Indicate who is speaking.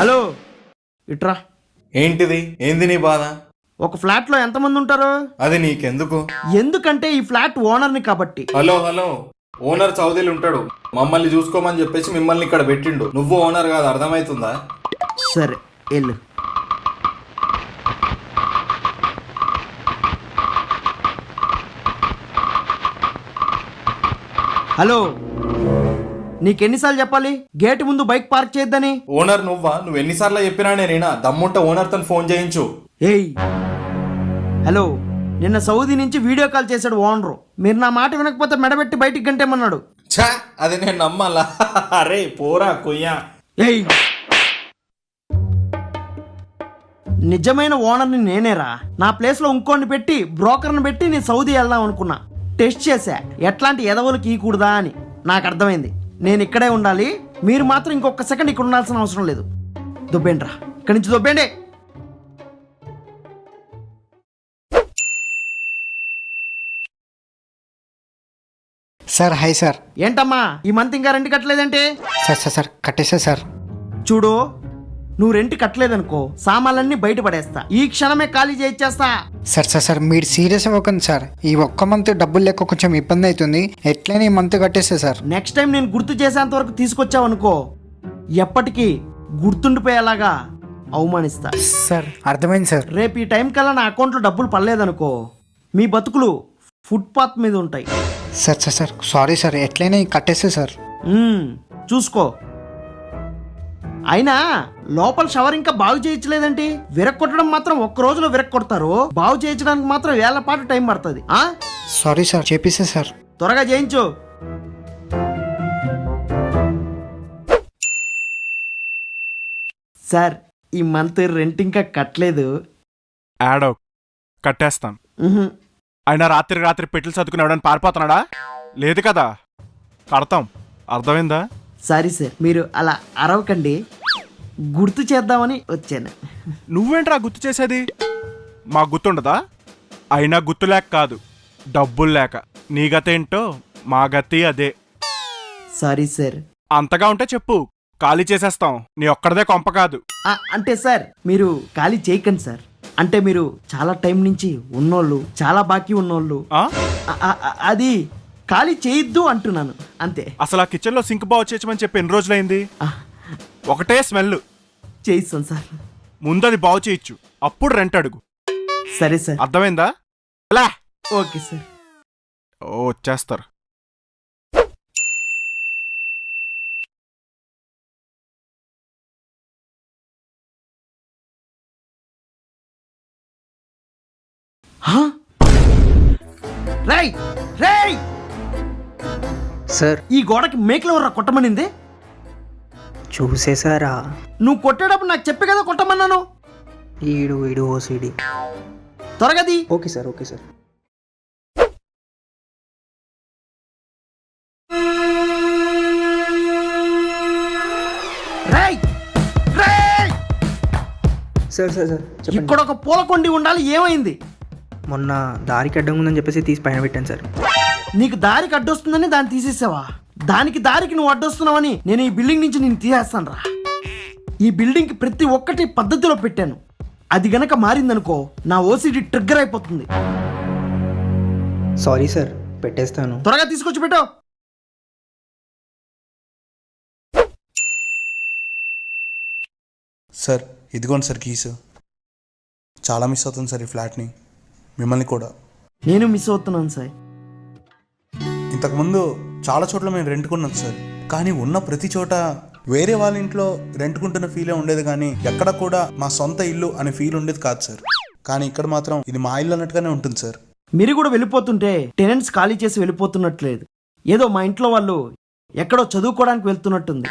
Speaker 1: Hello ఇట్రా.
Speaker 2: ఏంటిది? ఏంది నీ బాధ?
Speaker 1: ఒక ఫ్లాట్ లో ఎంతమంది ఉంటారు?
Speaker 2: అది నీకెందుకు?
Speaker 1: ఎందుకంటే ఈ ఫ్లాట్ ఓనర్ని కాబట్టి.
Speaker 2: హలో హలో, ఓనర్ సౌదీలు ఉంటాడు. మమ్మల్ని చూసుకోమని చెప్పేసి మిమ్మల్ని ఇక్కడ పెట్టిండు. నువ్వు ఓనర్ కాదు, అర్థమవుతుందా?
Speaker 1: సరే వెళ్ళు. హలో, నీకెన్నిసార్లు చెప్పాలి గేట్ ముందు బైక్ పార్క్ చేయొద్దని?
Speaker 2: ఓనర్ నువ్వా? నువ్వు ఎన్నిసార్లు చెప్పినా నేనేనా? దమ్ముంటే ఓనర్ తను ఫోన్ చేయించు.
Speaker 1: ఏయ్ హలో, నిన్న సౌదీ నుంచి వీడియో కాల్ చేశాడు ఓనరు. మీరు నా మాట వినకపోతే మెడబెట్టి బయటికి గంటేమన్నాడు.
Speaker 2: ఛా, అది నేను నమ్మాలా? అరే పోరా కొయ్యా.
Speaker 1: ఏయ్, నిజమైన ఓనర్ని నేనేరా. నా ప్లేస్లో ఇంకోని పెట్టి బ్రోకర్ని పెట్టి నేను సౌదీ వెళ్దాం అనుకున్నా. టెస్ట్ చేశా ఎట్లాంటి ఎదవులకి ఈకూడదా అని. నాకు అర్థమైంది. నేను ఇక్కడే ఉండాలి. మీరు మాత్రం ఇంకొక సెకండ్ ఇక్కడ ఉండాల్సిన అవసరం లేదు. దొబ్బేండి రా, ఇక్కడి నుంచి దొబ్బేండి.
Speaker 3: Sir hi sir.
Speaker 1: ఏంటమ్మా ఈ మంత్ ఇంకా రెంట్ కట్టలేదంటే?
Speaker 3: సార్ సార్ సార్ కట్టేసా సార్.
Speaker 1: చూడు, నువ్వు రెంట్ కట్టలేదనుకో సామాన్లన్నీ బయట పడేస్తా. ఈ క్షణమే ఖాళీ చేయించేస్తా.
Speaker 3: సార్ సార్ సార్ మీరు సీరియస్ అవ్వకండి సార్. ఈ ఒక్క మంత్ డబ్బులు లేక కొంచెం ఇబ్బంది అవుతుంది. ఎట్లయినా ఈ మంత్ కట్టేస్తా సార్.
Speaker 1: నెక్స్ట్ టైం నేను గుర్తు చేసేంత వరకు తీసుకొచ్చావు అనుకో, ఎప్పటికీ గుర్తుండిపోయేలాగా అవమానిస్తా.
Speaker 3: సార్ అర్థమైంది సార్.
Speaker 1: రేపు ఈ టైం కల్లా నా అకౌంట్లో డబ్బులు పడలేదనుకో, మీ బతుకులు ఫుట్పాత్ మీద ఉంటాయి.
Speaker 3: Sir sir sir sorry sir. ఎట్లయినా కట్టేస్తా సార్.
Speaker 1: చూసుకో. అయినా లోపల షవర్ ఇంకా బాగు చేయించలేదంటే? విరక్కొట్టడం మాత్రం ఒక్క రోజులో విరక్కొడతారు, బాగు చేయించడానికి మాత్రం వేళ్ల పాటు టైం పడుతుంది.
Speaker 3: సారీ సార్, చేపిస్తా సార్.
Speaker 1: త్వరగా చేయించు. సార్ ఈ మంత్ రెంట్ ఇంకా కట్టలేదు.
Speaker 4: యాడో కట్టేస్తాం. అయినా రాత్రి పెట్లు చదువుకుని ఎవడని పారిపోతున్నాడా? లేదు కదా, కడతాం. అర్థమైందా?
Speaker 1: సారీ సార్, మీరు అలా అరవకండి. గుర్తు చేద్దామని వచ్చాను.
Speaker 4: నువ్వేంట్రా గుర్తు చేసేది? మా గుర్తుండదా? అయినా గుర్తు లేక కాదు, డబ్బులు లేక. నీ గత ఏంటో మా గతి అదే.
Speaker 1: Sorry sir.
Speaker 4: అంతగా ఉంటే చెప్పు, ఖాళీ చేసేస్తాం. నీ ఒక్కడదే కొంప కాదు.
Speaker 1: అంటే సార్ మీరు ఖాళీ చేయకండి సార్. అంటే మీరు చాలా టైం నుంచి ఉన్నోళ్ళు, చాలా బాకీ ఉన్నోళ్ళు. అది ఖాళీ చేయొద్దు అంటున్నాను అంతే.
Speaker 4: అసలు ఆ కిచెన్లో సింక్ బాగు చేయమని చెప్పి ఎన్ని రోజులైంది? ఒకటే స్మెల్.
Speaker 1: చేయిస్తాను సార్.
Speaker 4: ముందది బాగు చేయొచ్చు, అప్పుడు రెంట్ అడుగు.
Speaker 1: సరే సార్.
Speaker 4: అర్థమైందా? ఎలా?
Speaker 1: Okay sir.
Speaker 4: వచ్చేస్తారు.
Speaker 1: రేయ్ రేయ్
Speaker 3: సార్
Speaker 1: ఈ గోడకి మేకలు ఎవరా కొట్టమనింది?
Speaker 3: చూసేసారా?
Speaker 1: నువ్వు కొట్టేటప్పుడు నాకు చెప్పే కదా కొట్టమన్నాను.
Speaker 3: ఈడు ఓసిడి.
Speaker 1: త్వరగది.
Speaker 3: Okay sir, okay sir.
Speaker 1: రేయ్ రేయ్,
Speaker 3: సార్ సార్ సార్
Speaker 1: ఇక్కడ ఒక పూలకొండి ఉండాలి. ఏమైంది?
Speaker 3: మొన్న దారికి అడ్డం ఉందని చెప్పేసి తీసి పైన పెట్టాను సార్.
Speaker 1: నీకు దారికి అడ్డొస్తుందని దాన్ని తీసేసావా? దారికి నువ్వు అడ్డొస్తున్నావని నేను ఈ బిల్డింగ్ నుంచి నేను తీసేస్తాను రా. ఈ బిల్డింగ్కి ప్రతి ఒక్కటి పద్ధతిలో పెట్టాను. అది గనక మారిందనుకో నా ఓసిడి ట్రిగ్గర్ అయిపోతుంది.
Speaker 3: సారీ సార్, పెట్టేస్తాను.
Speaker 1: త్వరగా తీసుకొచ్చి పెట్టు.
Speaker 5: సార్ ఇదిగోండి సార్ కీస్. చాలా మిస్ అవుతుంది సార్ ఈ ఫ్లాట్ని, మిమ్మల్ని కూడా.
Speaker 1: నేను మిస్ అవుతున్నాను సార్.
Speaker 5: ఇంతకుముందు చాలా చోట్ల మేము రెంట్కున్నాం సార్, కానీ ఉన్న ప్రతి చోట వేరే వాళ్ళ ఇంట్లో రెంట్కుంటున్న ఫీలే ఉండేది, కానీ ఎక్కడ కూడా మా సొంత ఇల్లు అనే ఫీల్ ఉండేది కాదు సార్. కానీ ఇక్కడ మాత్రం ఇది మా ఇల్లు అన్నట్టుగానే ఉంటుంది సార్.
Speaker 1: మీరు కూడా వెళ్ళిపోతుంటే టెనెంట్స్ ఖాళీ చేసి వెళ్ళిపోతున్నట్లేదు. ఏదో మా ఇంట్లో వాళ్ళు ఎక్కడో చదువుకోవడానికి వెళ్తున్నట్టుంది.